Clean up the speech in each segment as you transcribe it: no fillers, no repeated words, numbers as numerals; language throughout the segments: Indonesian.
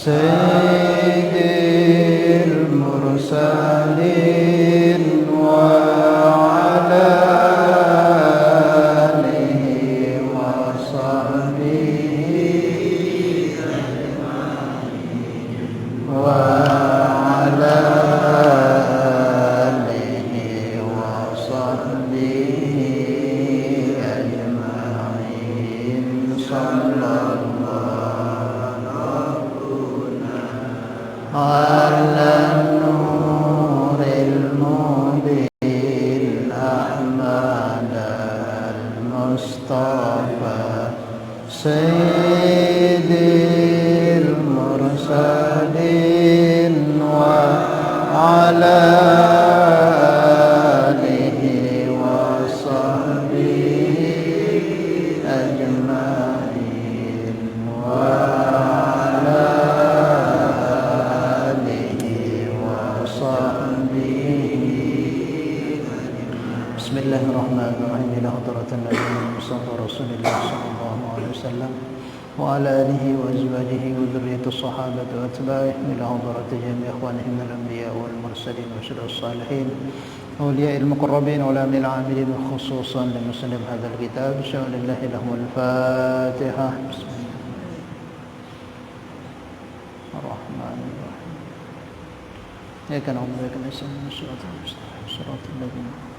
سيد المرسلين وعلى آله وصحبه وعلى آله وصحبه أجمعين صلى على النور المبين أحمد المصطفى سيد المرسلين وعلى آله وصحبه أجمعين وعلى Bismillahirrahmanirrahim. Ila hadratin Nabi Mustafa Rasulullah sallallahu alaihi wasallam wa ala alihi wa azwajihi wa dzurriyyati sahabati wa atba'ihi ila hadratin jami' ikhwanihi min al-anbiya wal mursalin wa syuhada's salihin awliya'il muqarrabin wa ulama'il 'amilin khususan li muslim hadzal kitab sya'alillahi lahumul Fatihah. Bismillahirrahmanirrahim. Ya kana umma kana sallallahu alaihi wasallam.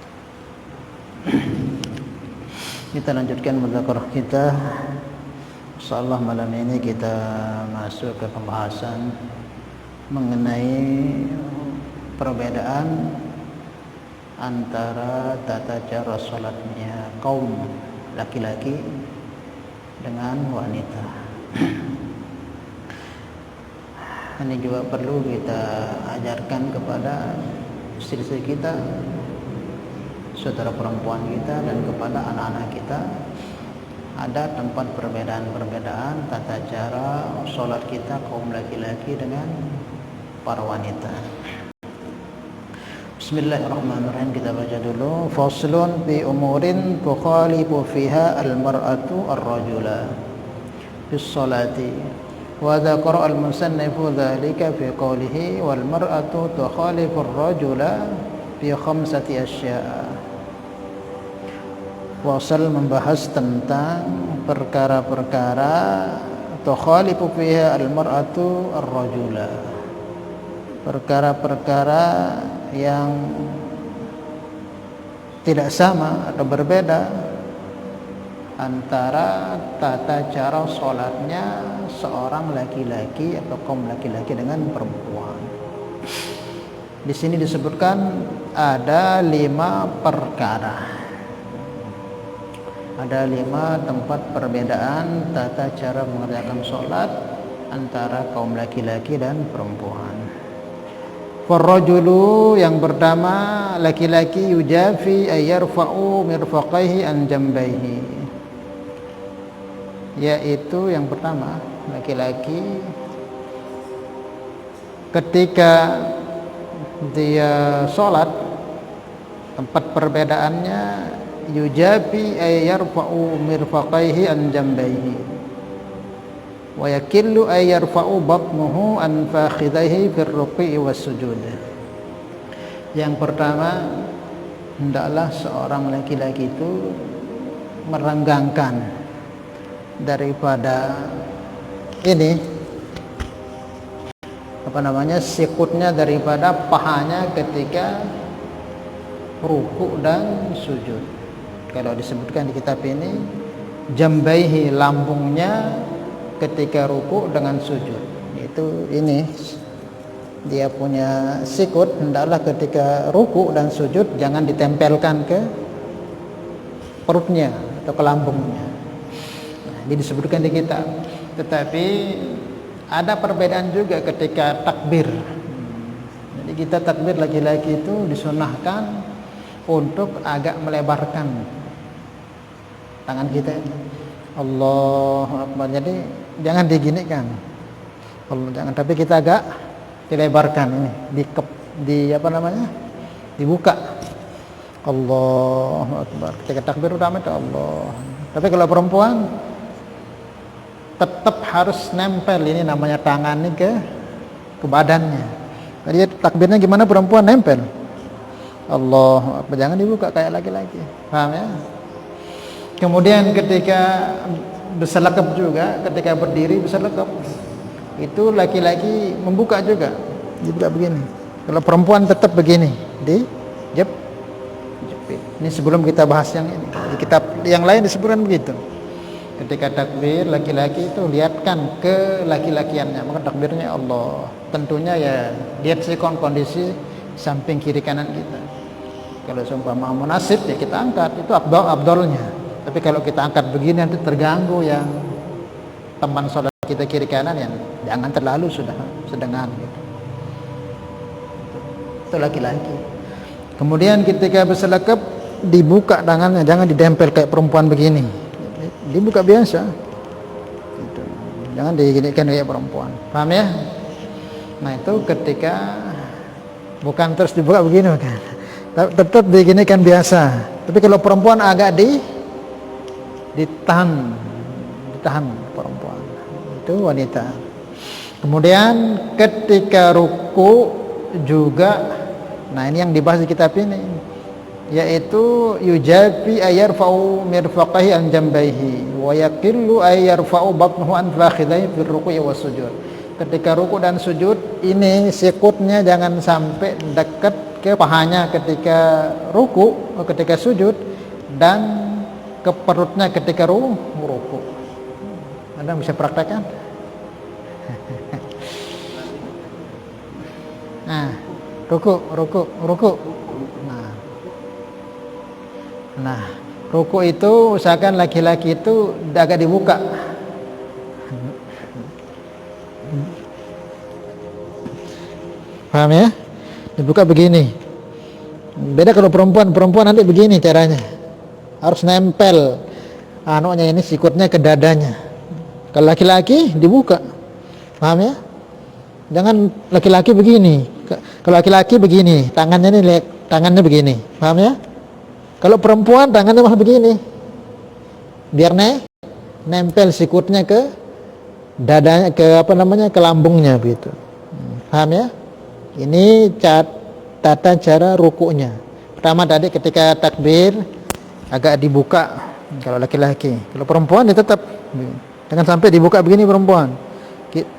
Kita lanjutkan mudzakirah kita. Insyaallah malam ini kita masuk ke pembahasan mengenai perbedaan antara tata cara salatnya kaum laki-laki dengan wanita. Ini juga perlu kita ajarkan kepada istri-istri kita, saudara perempuan kita, dan kepada anak-anak kita. Ada tempat perbedaan-perbedaan tata cara sholat kita kaum laki-laki dengan para wanita. Bismillahirrahmanirrahim. Kita baca dulu. Faslun bi umurin tukhalifu fiha al-mar'atu ar-rajula fi sholati. Wa dzakara al-musannifu dzalika fi qawlihi wal mar'atu tukhalifu ar-rajula fi khamsati asya'a. Wasal membahas tentang perkara-perkara tukhalifu fiha al-mar'atu ar-rajula, perkara-perkara yang tidak sama atau berbeda antara tata cara sholatnya seorang laki-laki atau kaum laki-laki dengan perempuan. Di sini disebutkan ada 5 perkara. Ada 5 tempat perbedaan tata cara mengerjakan sholat antara kaum laki-laki dan perempuan. Farrajulu, yang pertama, laki-laki yujafi ayyarfa'u mirfaqaihi an jambaihi, yaitu yang pertama, laki-laki ketika dia sholat, tempat perbedaannya yujabi ayyarfa'u mirfaqaihi an jambaihi wa yakillu ayyarfa'u batnuhu an fakhidaihi fir ruku'i was sujud. Yang pertama, hendaklah seorang laki-laki itu merenggangkan daripada ini sikutnya daripada pahanya ketika ruku' dan sujud. Kalau disebutkan di kitab ini, jambaihi, lambungnya ketika ruku' dengan sujud. Itu ini dia punya sikut, hendaklah ketika ruku' dan sujud jangan ditempelkan ke perutnya atau ke lambungnya. Nah, ini disebutkan di kitab. Tetapi ada perbedaan juga ketika takbir. Jadi kita takbir laki-laki itu disunahkan untuk agak melebarkan tangan kita. Allahu Akbar. Jadi jangan diginikan. Jangan, tapi kita agak dilebarkan ini, dibuka. Allahu Akbar. Ketika takbir utama itu Allah. Tapi kalau perempuan tetap harus nempel, ini namanya tangan ini ke badannya. Jadi takbirnya gimana perempuan? Nempel. Allah, jangan dibuka kayak laki-laki. Paham ya? Kemudian ketika berselekap juga, ketika berdiri berselekap, itu laki-laki membuka juga, dibuka begini. Kalau perempuan tetap begini, jepit. Ini sebelum kita bahas yang ini. Di kitab yang lain disebutkan begitu. Ketika takbir, laki-laki itu lihatkan ke laki-lakiannya, maka takbirnya Allah. Tentunya ya lihat sikon kondisi samping kiri kanan kita. Kalau seumpama munasib ya kita angkat, itu abdolnya. Tapi kalau kita angkat begini nanti terganggu yang teman saudara kita kiri kanan, ya jangan terlalu sudah sedengan gitu. Itu laki-laki. Kemudian ketika berselekap dibuka tangannya, jangan didempel kayak perempuan begini. Dibuka biasa. Gitu. Jangan diginikan kayak perempuan. Paham ya? Nah, itu ketika bukan terus dibuka begini kan. Tetap diginikan biasa. Tapi kalau perempuan agak ditahan perempuan. Itu wanita. Kemudian ketika ruku juga, nah ini yang dibahas di kitab ini, yaitu yujabi ayarfa'u mirfaqahi an jambaihi wa yaqillu ayarfa'u batnuhu an fakhidaihi fi ruku'i was sujud. Ketika ruku dan sujud ini sikutnya jangan sampai dekat ke pahanya ketika ruku, ketika sujud, dan ke perutnya ketika ruku. Anda bisa praktekkan? Nah, ruku. Nah, ruku itu usahakan laki-laki itu agak dibuka. Paham ya? Dibuka begini. Beda kalau perempuan nanti begini caranya. Harus nempel anunya ini, sikutnya ke dadanya. Kalau laki-laki dibuka. Paham ya? Jangan laki-laki begini. Kalau laki-laki begini, tangannya begini. Paham ya? Kalau perempuan tangannya malah begini, biar nempel sikutnya ke dadanya, ke ke lambungnya begitu. Paham ya? Ini tata cara rukunya. Pertama tadi ketika takbir agak dibuka kalau laki-laki. Kalau perempuan dia tetap, jangan sampai dibuka begini perempuan.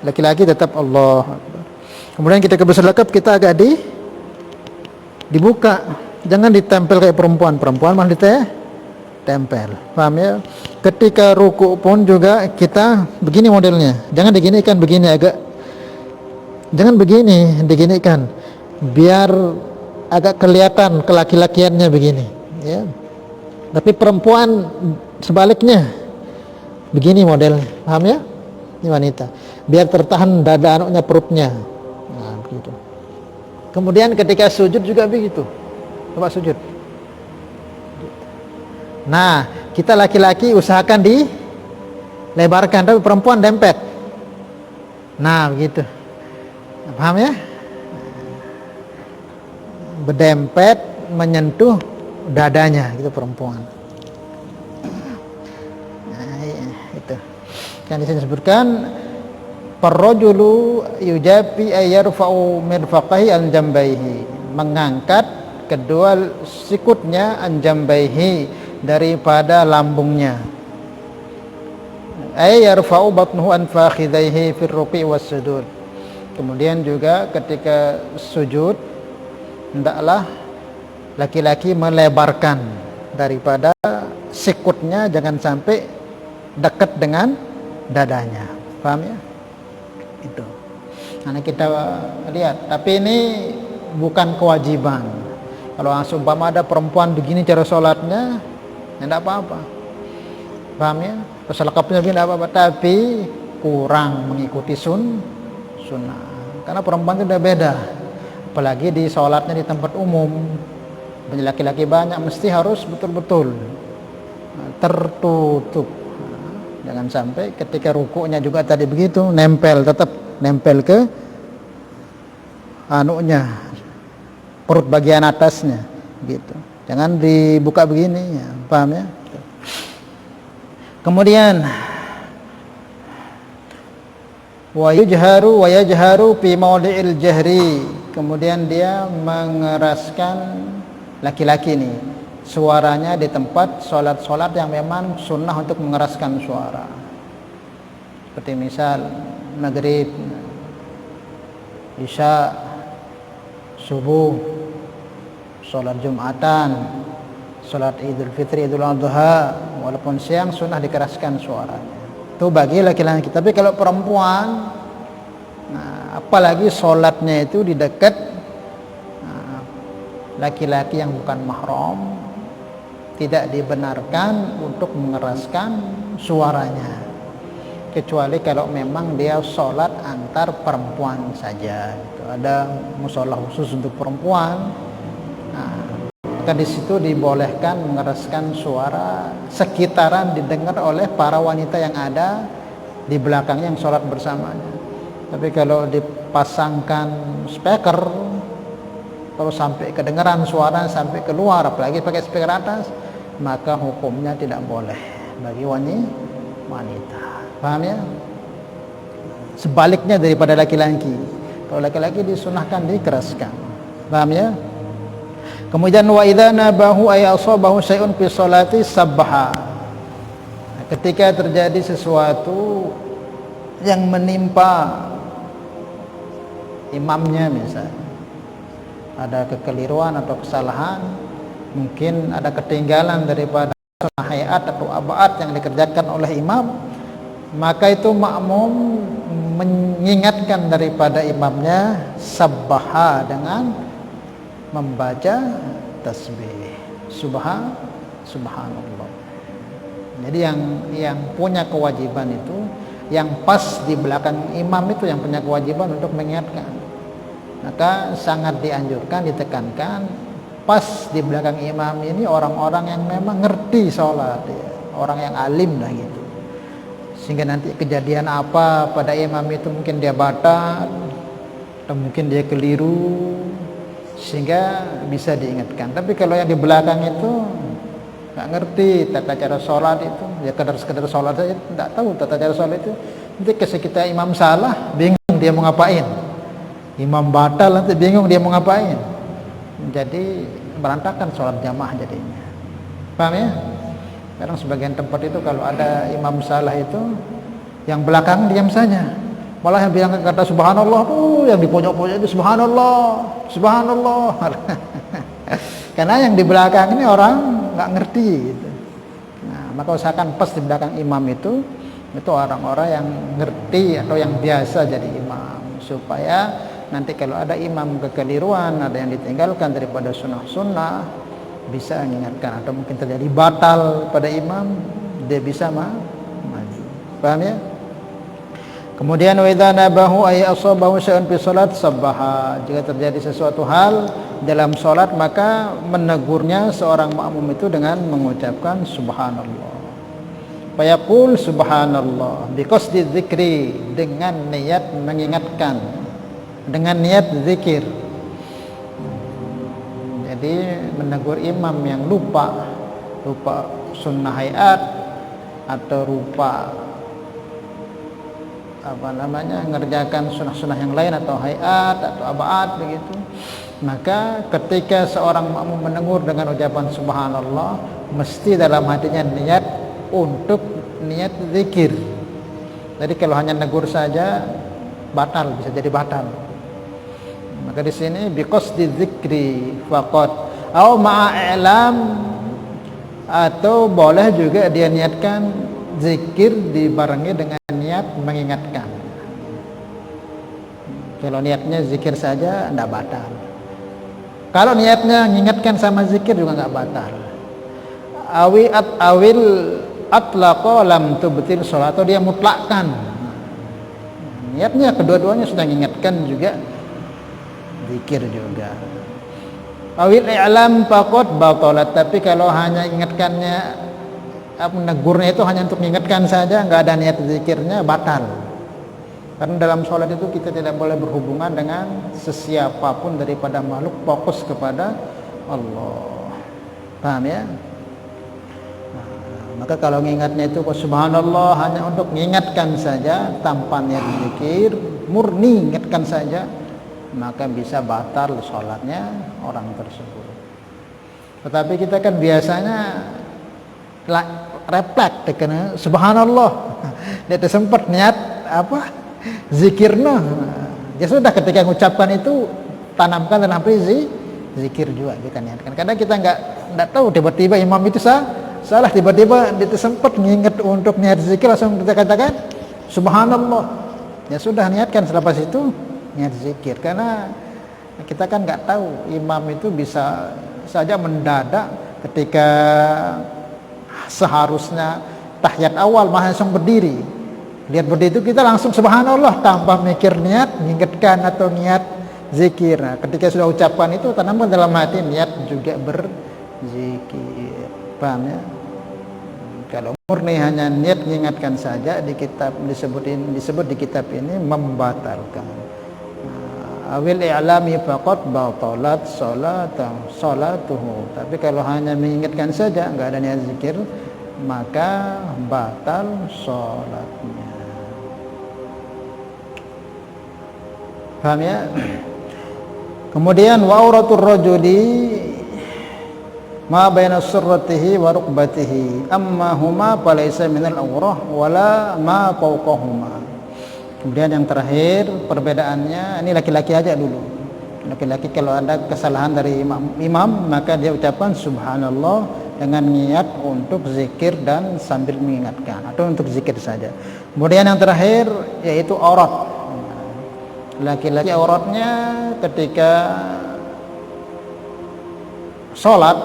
Laki-laki tetap Allah. Kemudian kita berselekap kita agak dibuka. Jangan ditempel kayak perempuan malah ditempel. Paham ya? Ketika ruku pun juga kita begini modelnya. Jangan diginikan begini, jangan begini, diginikan. Biar agak kelihatan kelaki-lakiannya begini, ya. Tapi perempuan sebaliknya. Begini modelnya. Paham ya? Ini wanita. Biar tertahan dada anaknya, perutnya. Nah, begitu. Kemudian ketika sujud juga begitu. Coba sujud. Nah, kita laki-laki usahakan dilebarkan, tapi perempuan dempet. Nah, begitu. Paham ya? Berdempet menyentuh dadanya, gitu perempuan. Nah, itu. Kan di sini disebutkan parrajulu yujabi ayarfa'u mirfaqahi an jambaihi, mengangkat kedua sikutnya anjambaihi daripada lambungnya. Ayarfa'u batnuhu an fakhidaihi fi ruku'i was sujud. Kemudian juga ketika sujud hendaklah laki-laki melebarkan daripada sikutnya, jangan sampai dekat dengan dadanya. Paham ya? Itu. Nah, kita lihat, tapi ini bukan kewajiban. Kalau umpama ada perempuan begini cara sholatnya, ya tidak apa-apa. Paham ya? Perselekapnya begini tidak apa-apa, tapi kurang mengikuti sunnah. Karena perempuan itu sudah beda. Apalagi di sholatnya di tempat umum, banyak laki-laki banyak, mesti harus betul-betul tertutup. Jangan sampai ketika rukuknya juga tadi begitu, tetap nempel ke perut bagian atasnya gitu. Jangan dibuka begini ya, paham ya? Kemudian wa yajharu fi mawdi'il jahri. Kemudian dia mengeraskan, laki-laki nih, suaranya di tempat sholat-sholat yang memang sunnah untuk mengeraskan suara. Seperti misal maghrib, isya, subuh, sholat Jumatan, sholat Idul Fitri, Idul Adha, walaupun siang sunnah dikeraskan suaranya. Itu bagi laki-laki. Tapi kalau perempuan, nah, apalagi sholatnya itu di dekat laki-laki yang bukan mahram, tidak dibenarkan untuk mengeraskan suaranya, kecuali kalau memang dia sholat antar perempuan saja. Ada musola khusus untuk perempuan, maka di situ dibolehkan mengeraskan suara sekitaran didengar oleh para wanita yang ada di belakangnya yang sholat bersamanya. Tapi kalau dipasangkan speaker, kalau sampai kedengaran suara sampai keluar, apalagi pakai speaker atas, maka hukumnya tidak boleh bagi wanita. Paham ya? Sebaliknya daripada laki-laki. Kalau laki-laki disunahkan dikeraskan. Paham ya? Kemudian wa idza nabahu ay asabahu syai'un fi sholati sabbaha. Ketika terjadi sesuatu yang menimpa imamnya, misalnya ada kekeliruan atau kesalahan, mungkin ada ketinggalan daripada sunnah hayat atau abaat yang dikerjakan oleh imam, maka itu makmum mengingatkan daripada imamnya, sabbaha, dengan membaca tasbih, subhanallah. Jadi yang punya kewajiban itu, yang pas di belakang imam itu yang punya kewajiban untuk mengingatkan. Maka sangat dianjurkan, ditekankan, pas di belakang imam ini orang-orang yang memang ngerti sholat, ya, orang yang alim lah gitu, sehingga nanti kejadian apa pada imam itu mungkin dia batal atau mungkin dia keliru, sehingga bisa diingatkan. Tapi kalau yang di belakang itu nggak ngerti tata cara sholat itu, ya sekedar sholat saja, tidak tahu tata cara sholat itu, nanti ketika imam salah bingung dia mau ngapain, imam batal nanti bingung dia mau ngapain, jadi berantakan sholat jamaah jadinya. Paham ya? Kadang sebagian tempat itu kalau ada imam salah itu, yang belakang diam saja, malah yang bilang kata subhanallah tuh yang di pojok-pojok itu subhanallah karena yang di belakang ini orang nggak ngerti gitu. Nah, maka usahakan pas di belakang imam itu orang-orang yang ngerti atau yang biasa jadi imam, supaya nanti kalau ada imam kekeliruan, ada yang ditinggalkan daripada sunnah-sunnah, bisa mengingatkan, atau mungkin terjadi batal pada imam, dia bisa maju. Paham ya? Kemudian wa idza nabahu ay asabahu syai'un fi shalat sabbaha. Jika terjadi sesuatu hal dalam salat, maka menegurnya seorang makmum itu dengan mengucapkan subhanallah. Fayaqul subhanallah biqasdi dzikri, dengan niat mengingatkan, dengan niat zikir. Jadi menegur imam yang lupa sunnah hayat atau lupa ngerjakan sunnah-sunnah yang lain atau hayat atau abaat begitu, maka ketika seorang makmum menegur dengan ucapan subhanallah, mesti dalam hatinya niat untuk niat zikir. Jadi kalau hanya negur saja batal, bisa jadi batal. Maka di sini biqasdi dzikri faqat au ma'alam, atau boleh juga dia niatkan zikir dibarengi dengan niat mengingatkan. Kalau niatnya zikir saja tidak batal. Kalau niatnya mengingatkan sama zikir juga enggak batal. Awil atlaqa lam tubtil shalat, atau dia mutlakkan. Niatnya kedua-duanya sudah mengingatkan juga, zikir juga. Awil i'lam faqat batalat, tapi kalau hanya ingatkannya, menegurnya itu hanya untuk mengingatkan saja, enggak ada niat zikirnya, batal. Karena dalam sholat itu kita tidak boleh berhubungan dengan sesiapapun daripada makhluk, fokus kepada Allah. Paham ya? Maka kalau mengingatnya itu subhanallah hanya untuk mengingatkan saja tanpa niat zikir, murni ingatkan saja, maka bisa batal sholatnya orang tersebut. Tetapi kita kan biasanya refleks dengan subhanallah, dia sempat niat apa zikirnya, ya sudah ketika mengucapkan itu tanamkan dalam hati zikir juga kita niatkan. Kadang kita nggak tahu tiba-tiba imam itu salah tiba-tiba dia sempat mengingat untuk niat zikir, langsung kita katakan subhanallah, ya sudah niatkan selepas itu niat zikir. Karena kita kan nggak tahu imam itu bisa saja mendadak ketika seharusnya tahiyat awal langsung berdiri, lihat berdiri itu kita langsung subhanallah tanpa mikir niat mengingatkan atau niat zikir. Nah, ketika sudah ucapan itu tanamkan dalam hati niat juga berzikir. Paham ya? Kalau murni hanya niat mengingatkan saja di kitab disebut di kitab ini membatalkan. Awil i'lami faqat batalat salatuhu. Tapi kalau hanya mengingatkan saja enggak ada niat zikir, maka batal salatnya. Paham ya? Kemudian wa auratur rajuli ma baina surratihi wa rukbatihi amma huma falaysa minal awrah wala ma fawqahuma. Kemudian yang terakhir perbedaannya, ini laki-laki aja dulu. Laki-laki kalau ada kesalahan dari imam maka dia ucapan subhanallah dengan niat untuk zikir dan sambil mengingatkan atau untuk zikir saja. Kemudian yang terakhir yaitu aurat. Laki-laki auratnya ketika sholat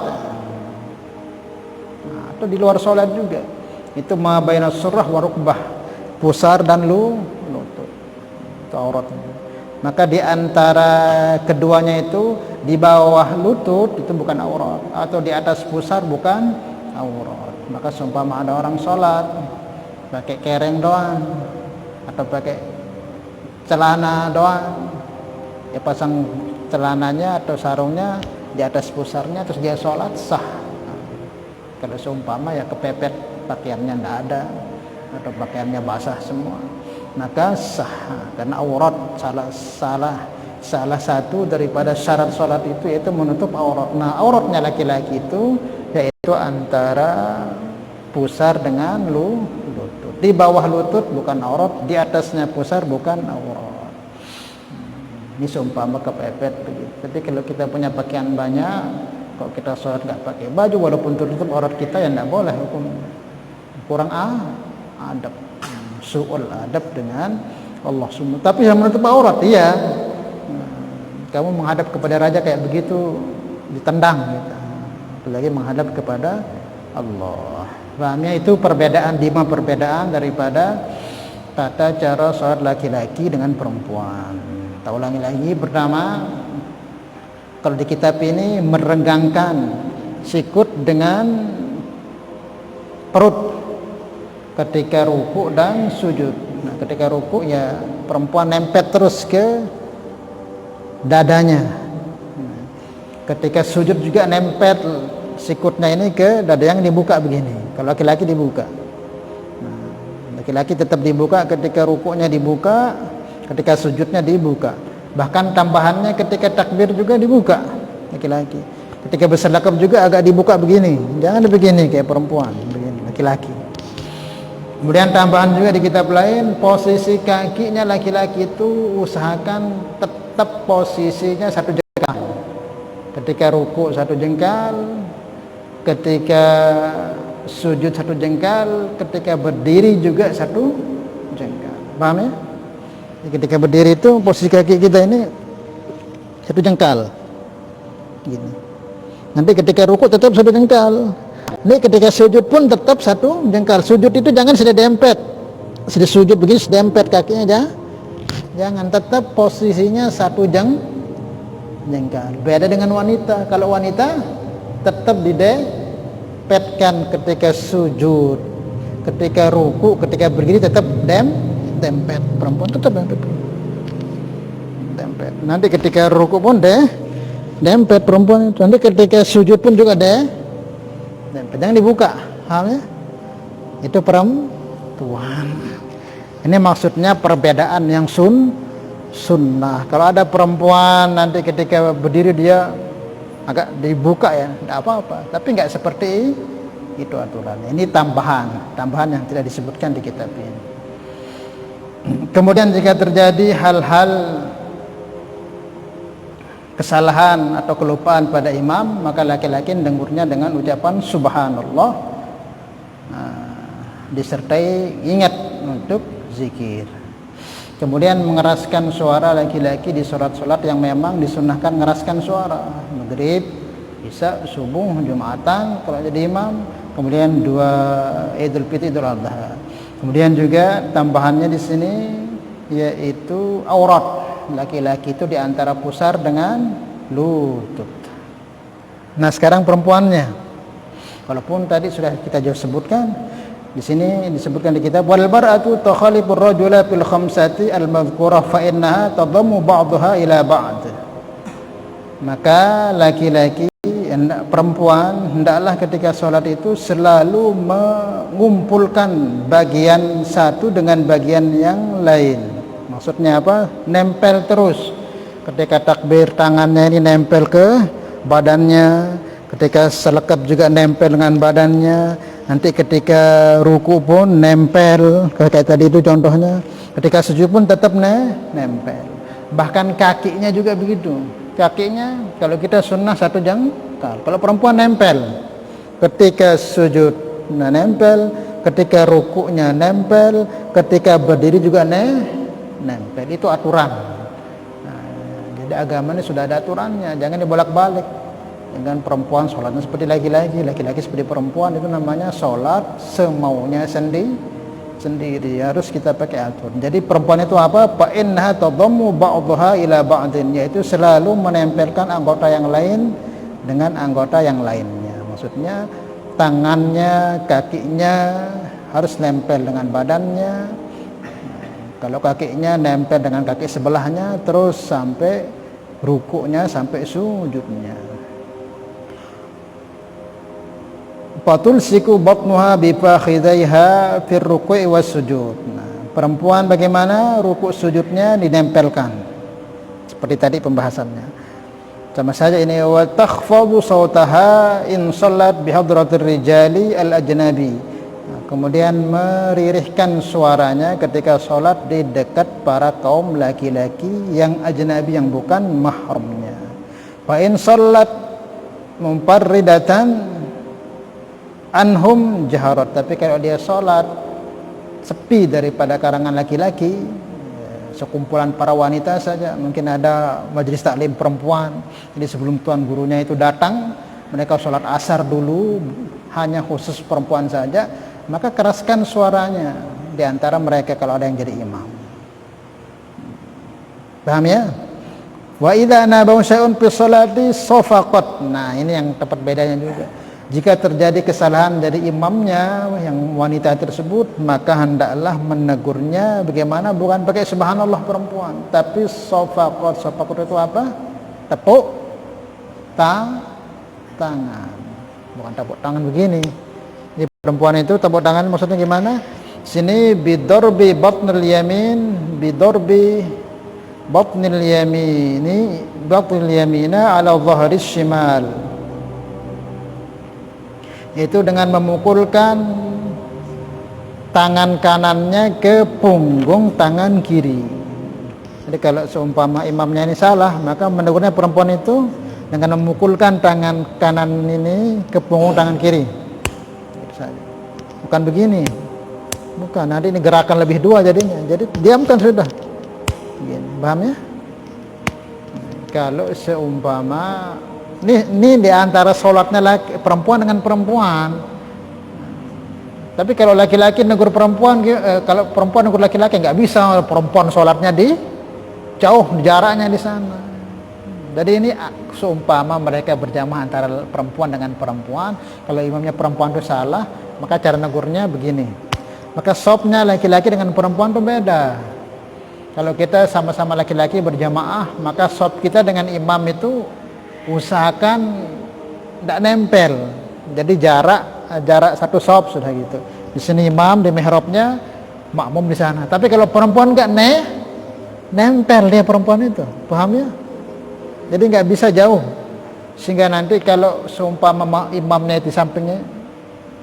atau di luar sholat juga, itu ma baina surrah wa rukbah, pusar dan lutut, itu auratnya. Maka di antara keduanya itu di bawah lutut itu bukan aurat, atau di atas pusar bukan aurat. Maka seumpama ada orang sholat pakai kereng doang atau pakai celana doang, ya pasang celananya atau sarungnya di atas pusarnya terus dia sholat sah. Kalau seumpama ya kepepet pakaiannya tidak ada atau pakaiannya basah semua, maka sah, karena aurat salah satu daripada syarat sholat itu yaitu menutup aurat. Nah, auratnya laki-laki itu yaitu antara pusar dengan lutut. Di bawah lutut bukan aurat, di atasnya pusar bukan aurat. Ini seumpama kepepet begitu. Tapi kalau kita punya pakaian banyak, kalau kita sholat nggak pakai baju walaupun tertutup aurat kita, ya nggak boleh, hukum kurang adab, su'ul adab dengan Allah Subhanahu. Tapi yang menutup aurat, iya, kamu menghadap kepada raja kayak begitu ditendang gitu. Apalagi menghadap kepada Allah. Pahamnya itu perbedaan, 5 perbedaan daripada tata cara sholat laki-laki dengan perempuan. Kita ulangi lagi. Pertama, kalau di kitab ini merenggangkan sikut dengan perut ketika ruku dan sujud. Nah, ketika ruku ya perempuan nempel terus ke dadanya. Ketika sujud juga nempel sikutnya ini ke dada yang dibuka begini. Kalau laki-laki dibuka. Nah, laki-laki tetap dibuka ketika rukunya dibuka, ketika sujudnya dibuka. Bahkan tambahannya ketika takbir juga dibuka laki-laki. Ketika bersedekap juga agak dibuka begini, jangan begini kayak perempuan, begini laki-laki. Kemudian tambahan juga di kitab lain, posisi kakinya laki-laki itu usahakan tetap posisinya 1 jengkal. Ketika ruku 1 jengkal, ketika sujud 1 jengkal, ketika berdiri juga 1 jengkal. Paham ya? Ketika berdiri itu posisi kaki kita ini 1 jengkal gini. Nanti ketika ruku tetap 1 jengkal. Ini ketika sujud pun tetap 1 jengkal. Sujud itu jangan sudah dempet, sudah sujud begini sudah dempet kakinya, jangan, tetap posisinya 1 jengkal. Beda dengan wanita. Kalau wanita tetap didempetkan ketika sujud, ketika ruku, ketika berdiri tetap dempet. Perempuan tetap dempet. Nanti ketika ruku pun dempet perempuan itu. Nanti ketika sujud pun juga dempet. Jangan dibuka, paham ya? itu perempuan. Ini maksudnya perbedaan yang sunnah. Kalau ada perempuan nanti ketika berdiri dia agak dibuka ya, tidak apa-apa. Tapi nggak seperti itu aturannya. Ini tambahan yang tidak disebutkan di kitab ini. Kemudian jika terjadi hal-hal kesalahan atau kelupaan pada imam, maka laki-laki mendengurnya dengan ucapan subhanallah, disertai ingat untuk zikir. Kemudian mengeraskan suara laki-laki di sholat-sholat yang memang disunnahkan mengeraskan suara, maghrib, isya, subuh, jumatan kalau jadi imam, kemudian 2 Idul Fitri, Idul Adha. Kemudian juga tambahannya di sini yaitu aurat laki-laki itu di antara pusar dengan lutut. Nah, sekarang perempuannya. Walaupun tadi sudah kita jauh sebutkan, di sini disebutkan di kitab wal bar'atu takhalifur rajula fil khamsati al madhkurah fa innaha tadammu ba'daha ila ba'd. Maka laki-laki perempuan hendaklah ketika sholat itu selalu mengumpulkan bagian satu dengan bagian yang lain. Maksudnya apa? Nempel terus. Ketika takbir tangannya ini nempel ke badannya, ketika selekap juga nempel dengan badannya, nanti ketika ruku pun nempel, kayak tadi itu contohnya, ketika sujud pun tetap nempel. Bahkan kakinya juga begitu. Kakinya kalau kita sunnah 1 jengkal, kalau perempuan nempel. Ketika sujud nempel, ketika rukunya nempel, ketika berdiri juga nempel. Itu aturan. Jadi agama ini sudah ada aturannya, jangan dibolak-balik. Dengan perempuan sholatnya seperti laki-laki, laki-laki seperti perempuan, itu namanya sholat semaunya sendiri, harus kita pakai aturan. Jadi perempuan itu apa? Fa innaha tadammu ba'daha ila ba'din, yaitu selalu menempelkan anggota yang lain dengan anggota yang lainnya. Maksudnya tangannya, kakinya harus nempel dengan badannya. Kalau kakinya nempel dengan kaki sebelahnya, terus sampai rukuknya, sampai sujudnya. Fatul siku batnuha bifakhidaiha fir ruku'i was sujud. Nah, perempuan bagaimana ruku' sujudnya dinempelkan. Seperti tadi pembahasannya. Sama saja ini wa takhfadu sautaha in salat bihadratir rijali al ajnabi. Kemudian meririhkan suaranya ketika sholat di dekat para kaum laki-laki yang ajnabi, yang bukan mahramnya. Fa in sholat muparridatan anhum jaharat. Tapi kalau dia sholat sepi daripada karangan laki-laki, sekumpulan para wanita saja, mungkin ada majelis taklim perempuan, jadi sebelum tuan gurunya itu datang, mereka sholat asar dulu, hanya khusus perempuan saja, maka keraskan suaranya di antara mereka kalau ada yang jadi imam. Paham ya? Wa idza nabaw syai'un fi sholati safaqat. Nah, ini yang tepat bedanya juga. Jika terjadi kesalahan dari imamnya yang wanita tersebut, maka hendaklah menegurnya bagaimana? Bukan pakai subhanallah perempuan, tapi safaqat. Safaqat itu apa? Tepuk tangan. Bukan tepuk tangan begini. Ini perempuan itu tepuk tangan maksudnya gimana? Sini bidorbi batnil yamin, bidorbi batnil yamini, batnil yamina ala dhahris shimal. Itu dengan memukulkan tangan kanannya ke punggung tangan kiri. Jadi kalau seumpama imamnya ini salah, maka menegurnya perempuan itu dengan memukulkan tangan kanan ini ke punggung tangan kiri. Bukan begini, bukan, nanti ini gerakan lebih dua jadinya. Jadi diamkan sudah. Begini, paham ya? Kalau seumpama ini di antara sholatnya perempuan dengan perempuan. Tapi kalau laki-laki negur perempuan, kalau perempuan negur laki-laki nggak bisa, perempuan sholatnya di jauh jaraknya di sana. Jadi ini seumpama mereka berjamaah antara perempuan dengan perempuan, kalau imamnya perempuan itu salah, maka cara negurnya begini. Maka shopnya laki-laki dengan perempuan itu beda. Kalau kita sama-sama laki-laki berjamaah, maka shop kita dengan imam itu usahakan tidak nempel. Jadi jarak 1 shop sudah gitu. di sini imam di mihrabnya, makmum di sana. Tapi kalau perempuan nggak nempel dia perempuan itu, paham ya? Jadi nggak bisa jauh, sehingga nanti kalau seumpama imamnya di sampingnya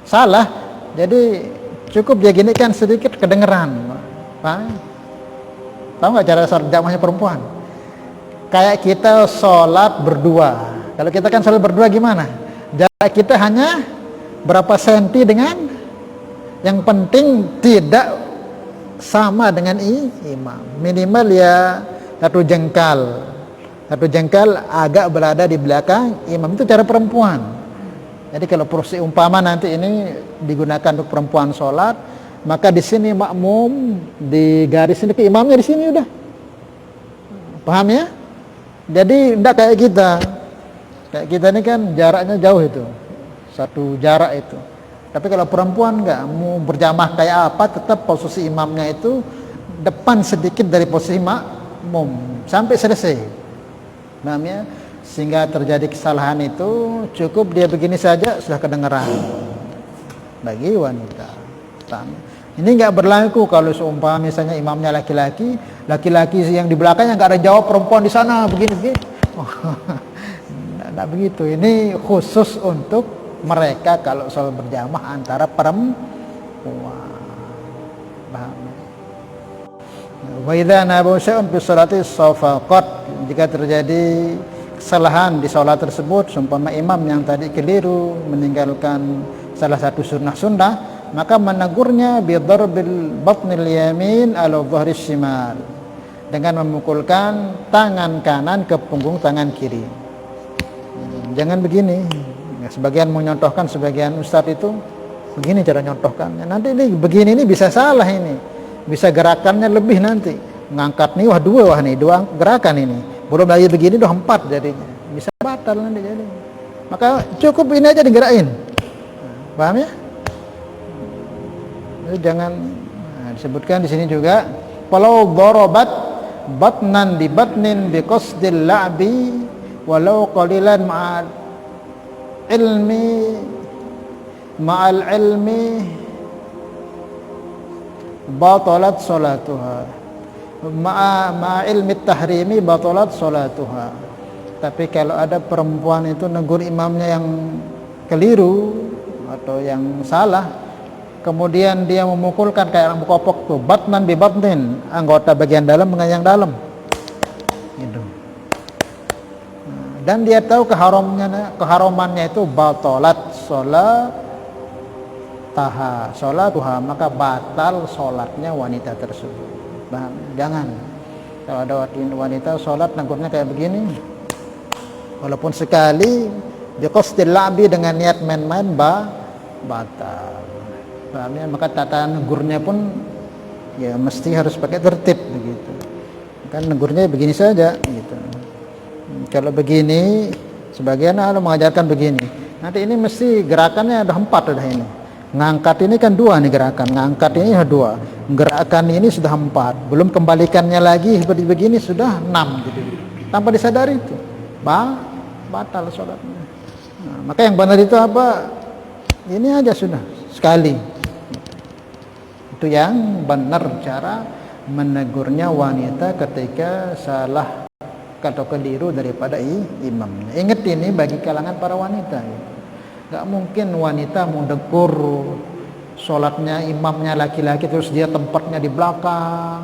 salah, jadi cukup dia gini kan sedikit kedengeran, paham? Tahu nggak cara sholat jamaahnya perempuan? Kayak kita sholat berdua. Kalau kita kan sholat berdua gimana? Jarak kita hanya berapa senti dengan, yang penting tidak sama dengan imam. Minimal ya 1 jengkal. 1 jengkal agak berada di belakang imam, itu cara perempuan. Jadi kalau porsi umpama nanti ini digunakan untuk perempuan sholat, maka di sini makmum di garis ini, ke imamnya di sini udah. Paham ya? Jadi tidak kayak kita. Kayak kita ini kan jaraknya jauh itu. 1 jarak itu. Tapi kalau perempuan enggak, mau berjamaah kayak apa, tetap posisi imamnya itu depan sedikit dari posisi makmum sampai selesai. Paham ya? Sehingga terjadi kesalahan itu cukup dia begini saja sudah kedengaran bagi wanita. Paham? Ini enggak berlaku kalau seumpama misalnya imamnya laki-laki yang di belakangnya enggak ada jawab, perempuan di sana begini. Enggak begitu. Ini khusus untuk mereka kalau sholat berjamaah antara perempuan. Paham? Wa idza nabu syai'un fi sholati safaqat, jika terjadi kesalahan di sholat tersebut, seumpama imam yang tadi keliru meninggalkan salah satu sunnah, maka menegurnya bidarbil batnil yamin ala dhahri shimal, dengan memukulkan tangan kanan ke punggung tangan kiri. Jangan begini. Sebagian menyontohkan, sebagian ustadz itu begini cara nyontohkannya. Nanti ini begini, ini bisa salah, ini bisa gerakannya lebih nanti. Ngangkat nih, wah 2 gerakan ini. Belum lagi begini udah 4 jadinya. Bisa batal nanti jadi. Maka cukup ini aja digerakin. Paham ya? Jadi jangan disebutkan di sini juga, walau darabat batnan bi batnin bi qasdil la'bi walau qalilan ma'al ilmi batalat salatuha, ma'a ilmi tahrimi batalat salatuha. Tapi kalau ada perempuan itu negur imamnya yang keliru atau yang salah, kemudian dia memukulkan kayak orang berkopok tuh, batnan bi batnin, anggota bagian dalam dengan yang dalam gitu. Dan dia tahu keharamannya itu batalat salatuha, maka batal sholatnya wanita tersebut. Jangan kalau ada wanita sholat negurnya kayak begini, walaupun sekali biqasdil la'bi, dengan niat main-main batal. Paham ya? Maka tata negurnya pun ya mesti harus pakai tertib begitu. Kan negurnya begini saja gitu. Kalau begini, sebagian ada mengajarkan begini. Nanti ini mesti gerakannya ada 4 udah ini. Ngangkat ini kan 2 nih gerakan. Ngangkat ini ada 2. Gerakan ini sudah 4. Belum kembalikannya lagi seperti begini sudah 6 gitu. Tanpa disadari itu, batal sholatnya. Nah, maka yang benar itu apa? Ini aja sudah sekali. Itu yang benar cara menegurnya wanita ketika salah atau keliru daripada imamnya. Ingat ini bagi kalangan para wanita. Gak mungkin wanita mau menegur sholatnya imamnya laki-laki terus dia tempatnya di belakang.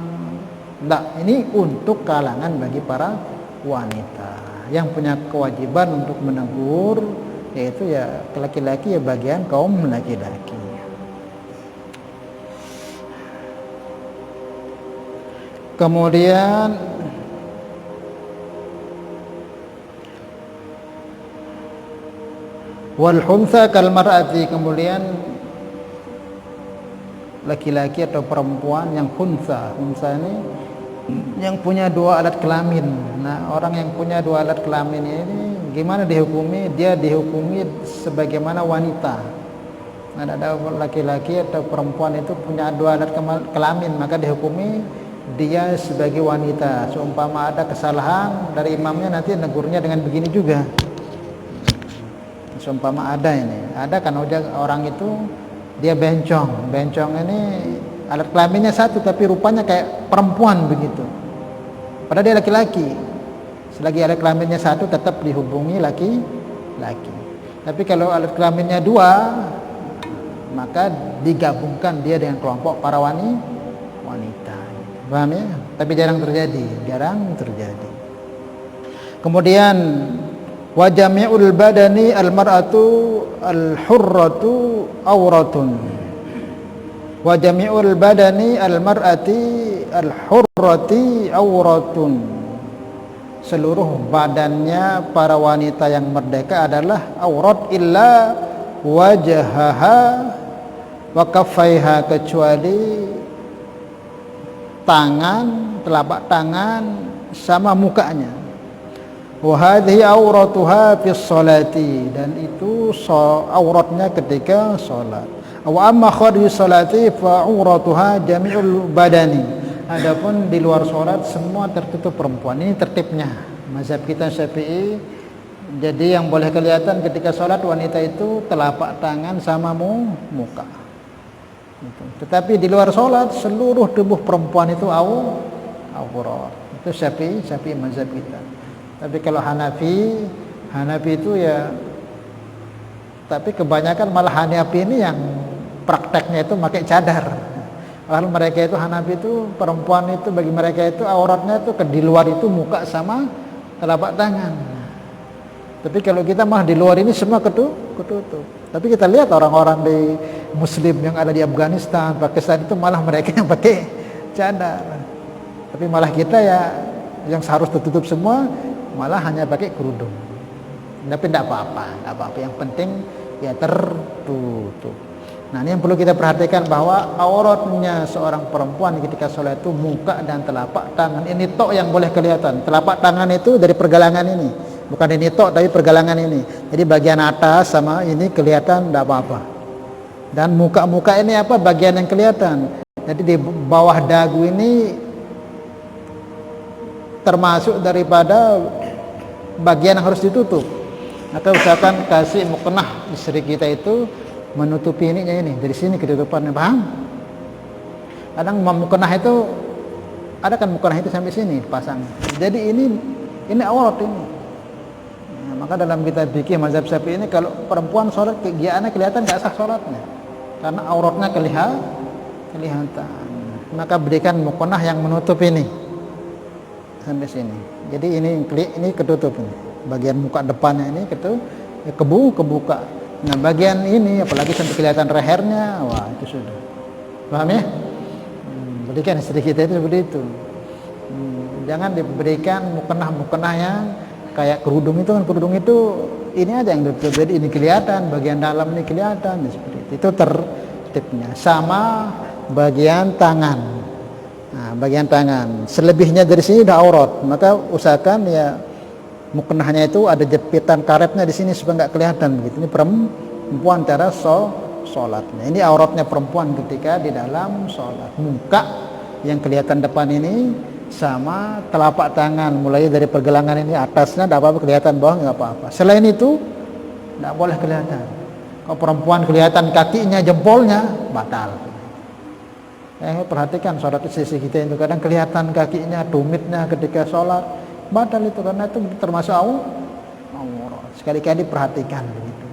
Nggak, ini untuk kalangan bagi para wanita yang punya kewajiban untuk menegur, yaitu ya laki-laki, ya bagian kaum laki-laki. Kemudian wal huntha kal mar'ati, kemudian laki-laki atau perempuan yang huntha ini yang punya 2 alat kelamin. Nah, orang yang punya 2 alat kelamin ini gimana dihukumi? Dia dihukumi sebagaimana wanita. Ada laki-laki atau perempuan itu punya 2 alat kelamin, maka dihukumi dia sebagai wanita. Seumpama ada kesalahan dari imamnya, nanti negurnya dengan begini juga. Seumpama ada kan orang itu dia bencong. Bencong ini alat kelaminnya satu tapi rupanya kayak perempuan begitu. Padahal dia laki-laki. Selagi alat kelaminnya satu tetap dihubungi laki-laki. Tapi kalau alat kelaminnya dua, maka digabungkan dia dengan kelompok para wanita. Paham ya? Tapi jarang terjadi. Kemudian wa jami'ul badani al-mar'atu al-hurratu auratun. Wa jami'ul badani al-mar'ati al-hurrati auratun. Seluruh badannya para wanita yang merdeka adalah aurat illa wajhaha wa kaffaiha, kecuali tangan, telapak tangan sama mukanya. Wa hadhihi auratuha fis sholati, dan itu auratnya ketika salat. Wa amma kharij sholati fa auratuha jami'ul badani. Adapun di luar salat semua tertutup perempuan. Ini tertibnya mazhab kita Syafi'i. Jadi yang boleh kelihatan ketika salat wanita itu telapak tangan sama muka. Tetapi di luar salat seluruh tubuh perempuan itu aurat. Itu Syafi'i mazhab kita. Tapi kalau Hanafi itu ya, tapi kebanyakan malah Hanafi ini yang prakteknya itu pakai cadar. Kalau mereka itu Hanafi itu perempuan itu bagi mereka itu auratnya itu di luar itu muka sama telapak tangan. Tapi kalau kita mah di luar ini semua ketutup. Tapi kita lihat orang-orang di Muslim yang ada di Afghanistan, Pakistan itu malah mereka yang pakai cadar. Tapi malah kita ya yang seharusnya tertutup semua malah hanya pakai kerudung. Tapi tidak apa-apa. Yang penting ya tertutup. Nah, ini yang perlu kita perhatikan, bahwa auratnya seorang perempuan ketika sholat itu muka dan telapak tangan. Ini tok yang boleh kelihatan. Telapak tangan itu dari pergelangan ini. Bukan ini tok, tapi pergelangan ini. Jadi bagian atas sama ini kelihatan, tidak apa-apa. Dan muka-muka ini apa? Bagian yang kelihatan. Jadi di bawah dagu ini termasuk daripada bagian yang harus ditutup. Maka usahakan kasih muknah istri kita itu menutupi ininya ini, dari sini ketutupannya, paham? Kadang muknah itu ada kan, muknah itu sampai sini pasang. Jadi ini aurat ini. Nah, maka dalam kitab fikih mazhab Syafi'i ini kalau perempuan sholat kegiatannya kelihatan nggak sah sholatnya, karena auratnya kelihatan. Maka berikan muknah yang menutup ini sampai sini. Jadi ini ketutup ini. Bagian muka depannya ini kebuka. Nah, bagian ini apalagi sampai kelihatan lehernya, wah itu sudah. Paham ya? Berikan istri kita itu seperti itu. Jangan diberikan muknah yang kayak kerudung itu kan, kerudung itu ini aja yang ditutup. Jadi ini kelihatan, bagian dalam ini kelihatan, seperti itu. Itu tertibnya. Sama bagian tangan. Nah, bagian tangan. Selebihnya dari sini udah aurat. Maka usahakan ya muknahnya itu ada jepitan karetnya di sini supaya nggak kelihatan begitu. Ini perempuan cara sholatnya. Ini auratnya perempuan ketika di dalam sholat. Muka yang kelihatan depan ini sama telapak tangan, mulai dari pergelangan ini atasnya tidak apa-apa kelihatan, bawah nggak apa-apa. Selain itu tidak boleh kelihatan. Kalau perempuan kelihatan kakinya, jempolnya, batal. Perhatikan sholat sisi kita itu kadang kelihatan kakinya, tumitnya ketika sholat, batal itu, karena itu termasuk aurat. Sekali-kali perhatikan begitu.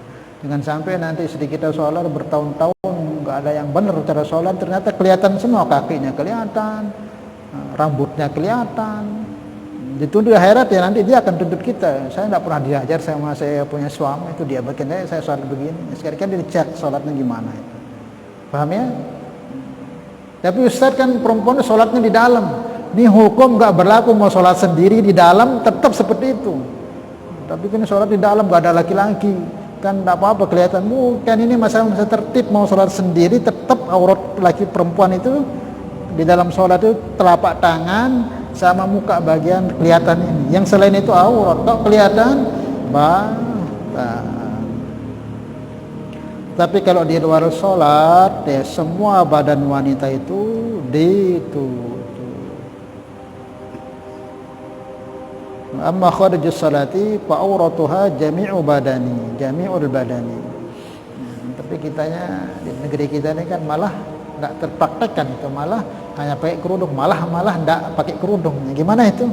Jangan sampai nanti istri kita sholat bertahun-tahun nggak ada yang benar cara sholat, ternyata kelihatan semua, kakinya kelihatan, rambutnya kelihatan. Dituntut akhirat ya, nanti dia akan tuntut kita. Saya tidak pernah diajar sama saya punya suami itu, dia bikin saya sholat begini. Sekali-kali dicek sholatnya gimana itu. Paham ya? Tapi Ustaz kan perempuan sholatnya di dalam. Ini hukum nggak berlaku, mau sholat sendiri di dalam tetap seperti itu. Tapi kan sholat di dalam nggak ada laki-laki, kan tidak apa-apa kelihatan. Bukan, ini masalah tertib, mau sholat sendiri tetap aurat laki perempuan itu di dalam sholat itu telapak tangan sama muka bagian kelihatan ini. Yang selain itu aurat, kok kelihatan batal. Tapi kalau di luar sholat ya semua badan wanita itu ditutup. Amma kharijus salati fa auratuha jami'ul badani. Tapi kitanya di negeri kita ini kan malah nggak terpraktekkan itu, malah hanya pakai kerudung, malah nggak pakai kerudung. Gimana itu?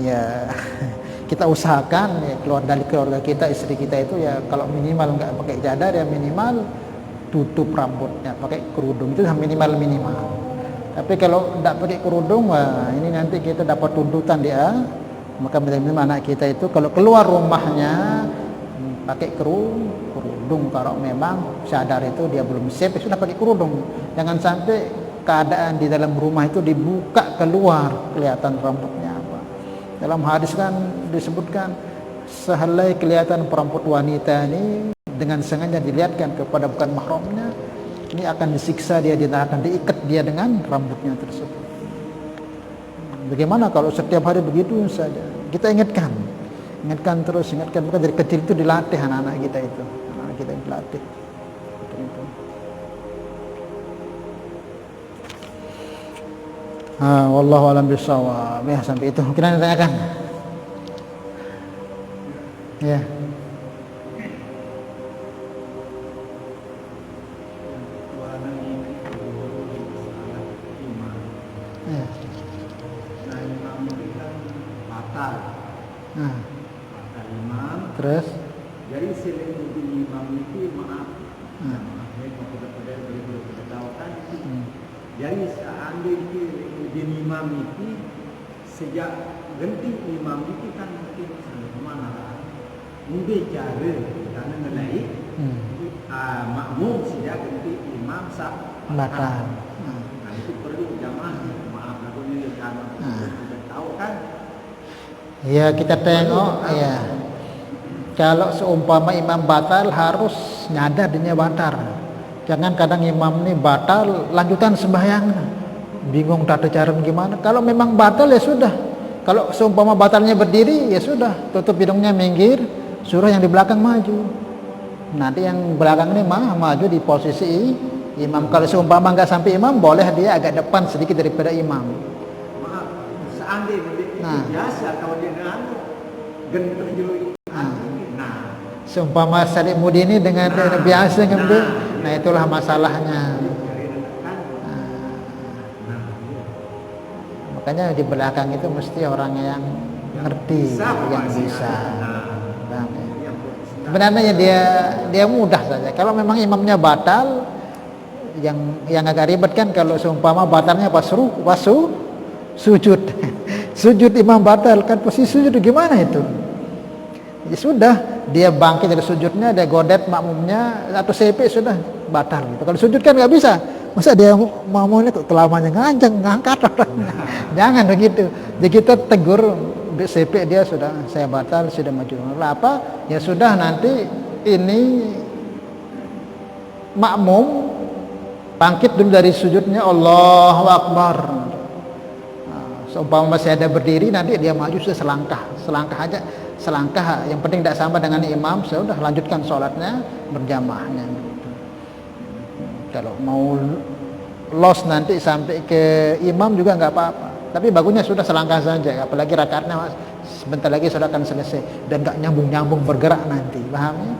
Ya kita usahakan ya, keluar dari keluarga kita, istri kita itu ya kalau minimal nggak pakai cadar ya minimal tutup rambutnya, pakai kerudung itu minimal. Tapi kalau tidak pakai kerudung, wah ini nanti kita dapat tuntutan dia. Maka minimal anak kita itu kalau keluar rumahnya pakai kerudung. Kalau memang sadar itu dia belum siap, sudah pakai kerudung. Jangan sampai keadaan di dalam rumah itu dibuka keluar kelihatan rambutnya apa. Dalam hadis kan disebutkan sehelai kelihatan rambut wanita ini dengan sengaja dilihatkan kepada bukan mahramnya, ini akan disiksa dia, akan diikat dia dengan rambutnya tersebut. Bagaimana kalau setiap hari begitu saja? Kita ingatkan terus, maka dari kecil itu dilatih anak-anak kita itu. Anak kita dilatih. Wallahu a'lam bishawab. Ya, sampai itu mungkin Anda tanyakan. Ya. Terus jadi selain imam itu maaf pada beritahukan jadi seandainya itu imam itu sejak ganti imam itu kan mungkin mana mungkin cara karena mengenai makmum sejak ganti imam sah batal. Nah itu perlu jamaah maaf aku ini karena sudah tahu kan. Ya kita tengok ya. Kalau seumpama imam batal harus nyadar dirinya batal. Jangan kadang imam ini batal lanjutan sembahyang. Bingung tata cara gimana. Kalau memang batal ya sudah. Kalau seumpama batalnya berdiri ya sudah, tutup hidungnya minggir, suruh yang di belakang maju. Nanti yang belakang ini maju di posisi imam. Kalau seumpama nggak sampai imam, boleh dia agak depan sedikit daripada imam. Maaf, seandainya biasa kalau dia gentar dulu. Seumpama Sadik Mudi ini dengan biasa ngambil, nah itulah masalahnya. Makanya di belakang itu mesti orang yang ngerti, yang bisa. Sebenarnya dia mudah saja. Kalau memang imamnya batal, yang agak ribet kan kalau seumpama batalnya pas sujud, sujud imam batal kan posisi sujud gimana itu? Ya sudah, dia bangkit dari sujudnya, dia godet makmumnya atau CP sudah batal gitu. Kalau sujud kan nggak bisa, masa dia makmumnya kelamanya ngangkat orangnya. Jangan begitu. Jadi kita tegur CP dia sudah, saya batal, sudah maju. Apa? Ya sudah nanti ini makmum bangkit dulu dari sujudnya, Allahu Akbar. Seumpama masih ada berdiri, nanti dia maju sudah selangkah aja, selangkah. Yang penting tidak sama dengan imam, sudah lanjutkan sholatnya berjamaahnya. Kalau mau los nanti sampai ke imam juga nggak apa-apa. Tapi bagusnya sudah selangkah saja, apalagi rakaatnya sebentar lagi sudah akan selesai dan nggak nyambung bergerak nanti, paham ya?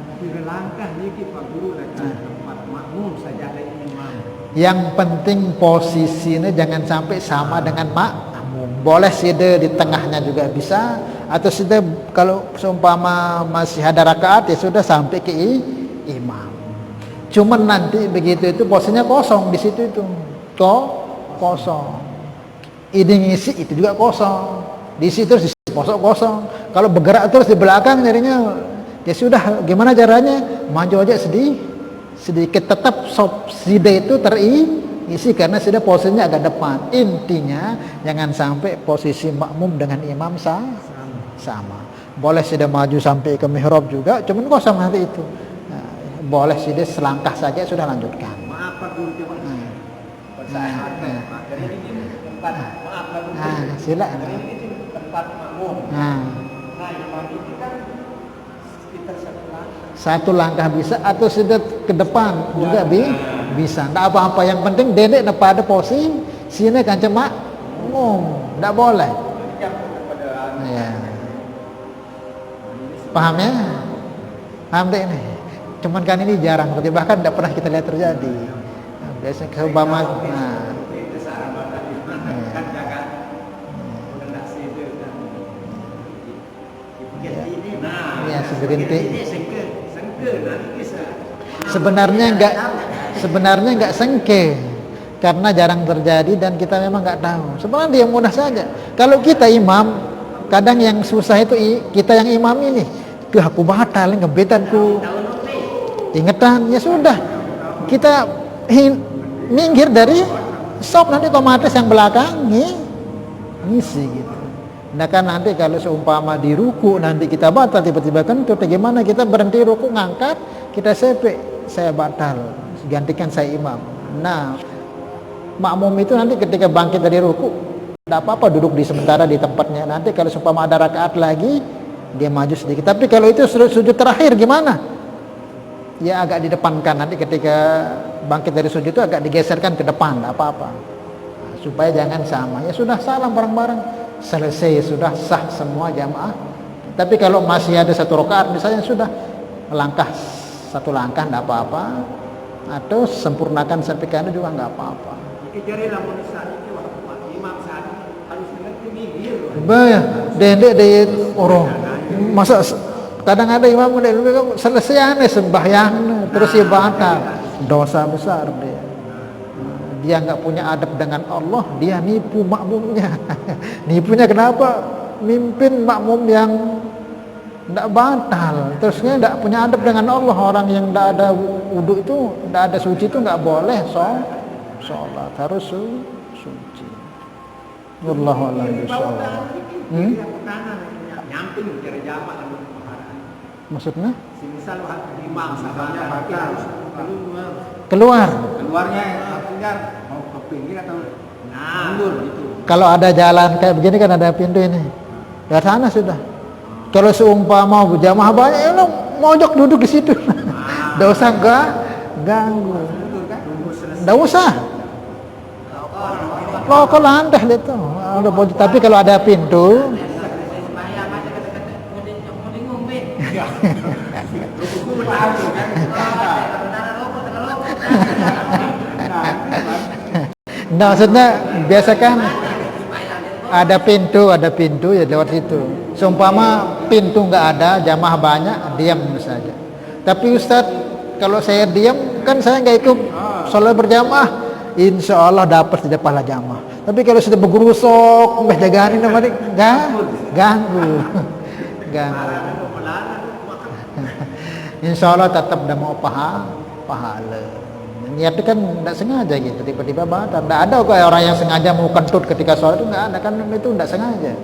Langkah ini Pak Guru tempat makmum saja imam. Yang penting posisinya jangan sampai sama dengan makmum. Boleh sida di tengahnya juga bisa, atau sida kalau seumpama masih ada rakaat ya sudah sampai ke imam. Cuman nanti begitu itu posisinya kosong di situ itu, kosong. Ini ngisi itu juga kosong. Di situ kosong. Kalau bergerak terus di belakang jadinya ya sudah, gimana caranya? Maju aja sedikit tetap sida itu terisi karena sudah posisinya agak depan. Intinya jangan sampai posisi makmum dengan imam sama. Boleh sudah maju sampai ke mihrab juga, cuman kosong nanti itu. Nah, boleh sudah selangkah saja sudah lanjutkan. Maaf Pak Guru coba. Dari ini tempat maaf Pak Guru. Silakan. Dari ini tempat makmum. Nah, imam itu kan sekitar satu langkah bisa, atau sudah ke depan juga bisa. Tidak apa-apa, yang penting dedek pada posisi sini kan cuma tidak boleh. Ya. Paham ya? Paham deh ini. Cuman kan ini jarang, bahkan tidak pernah kita lihat terjadi. Nah, biasanya keumpama, ya segerintik. Sebenarnya nggak sengke, karena jarang terjadi dan kita memang nggak tahu. Sebenarnya dia mudah saja. Kalau kita imam, kadang yang susah itu kita yang imam ini. Tuh aku batal, ngebetanku. Ingetan, ya sudah. Kita minggir dari stop, nanti otomatis yang belakang ngisi gitu. Nah kan nanti kalau seumpama di ruku nanti kita batal tiba-tiba kentut, gimana kita berhenti ruku ngangkat, kita sepek, saya batal, gantikan saya imam. Nah makmum itu nanti ketika bangkit dari ruku tidak apa-apa duduk di sementara di tempatnya. Nanti kalau seumpama ada rakaat lagi dia maju sedikit. Tapi kalau itu sujud terakhir gimana? Ya agak didepankan, nanti ketika bangkit dari sujud itu agak digeserkan ke depan, tidak apa-apa. Nah, supaya jangan sama. Ya sudah salam bareng-bareng, selesai, sudah sah semua jamaah. Tapi kalau masih ada satu rakaat misalnya, sudah melangkah satu langkah tidak apa-apa, atau sempurnakan sampai ke anu juga nggak apa-apa. Dendek dari orang masa kadang ada imam selesai aneh sembahyang terus dia batal, dosa besar dia nggak punya adab dengan Allah, dia nipu makmumnya. Nipunya kenapa? Mimpin makmum yang tidak batal, terusnya tidak punya adab dengan Allah. Orang yang tidak ada wudu itu, tidak ada suci itu nggak boleh sholat, harus suci. Wallahu a'lam bishawab. Maksudnya? Misal imam sahabatnya batal keluarnya tinggal mau ke pinggir atau mundur gitu. Kalau ada jalan kayak begini kan ada pintu ini, ke sana sudah. Kalau seumpama jamaah banyak, ya lo mojok duduk di situ. Nggak usah ganggu. Nggak usah. Pokok lantai itu. Tapi kalau ada pintu, nah maksudnya biasakan ada pintu ya lewat situ. Seumpama pintu nggak ada, jamaah banyak, diam saja. Tapi Ustadz, kalau saya diam kan saya nggak ikut sholat berjamaah, insya Allah dapat tidak pahala jamaah. Tapi kalau sudah bergerusok, jagain namanya ganggu. Insya Allah tetap udah mau pahala. Niatnya kan tidak sengaja gitu, tiba-tiba batal. Tidak ada kayak orang yang sengaja mau kentut ketika sholat, itu nggak ada kan, itu tidak sengaja.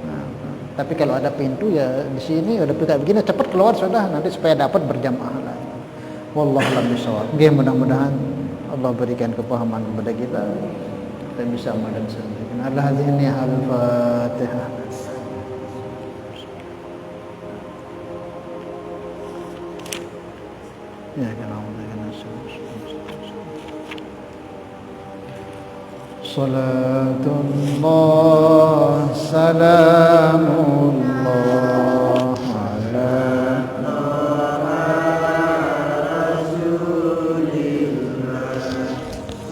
Nah, tapi kalau ada pintu ya di sini udah kayak begini, cepat keluar sudah, nanti supaya dapat berjamaah lagi. Wallahu a'lam bishawab. Mudah-mudahan Allah berikan kepahaman kepada kita dan bisa amal dan sampaikan. Al-Hadini al-Fatihah. Ya kan Salatullah salamullah ala Rasulillah.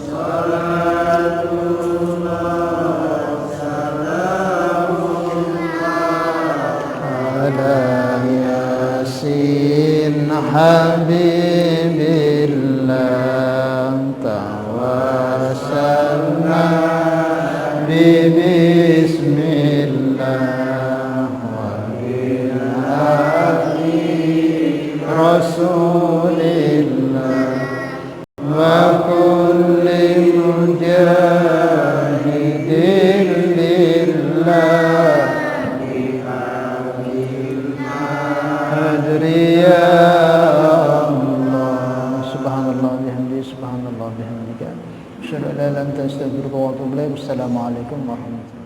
Salatullah salamullah ala Yasin Habibillah. Bismillah wa bi'ahdi Rasulillah wa kulli mujahidin lillah hadriya Allah. Subhanallah bihamdi, subhanallah bihamdika, asyhadu an la ilaha illa anta astaghfiruka wa atubu ilaik. Wassalamualaikum warahmatullahi wabarakatuh.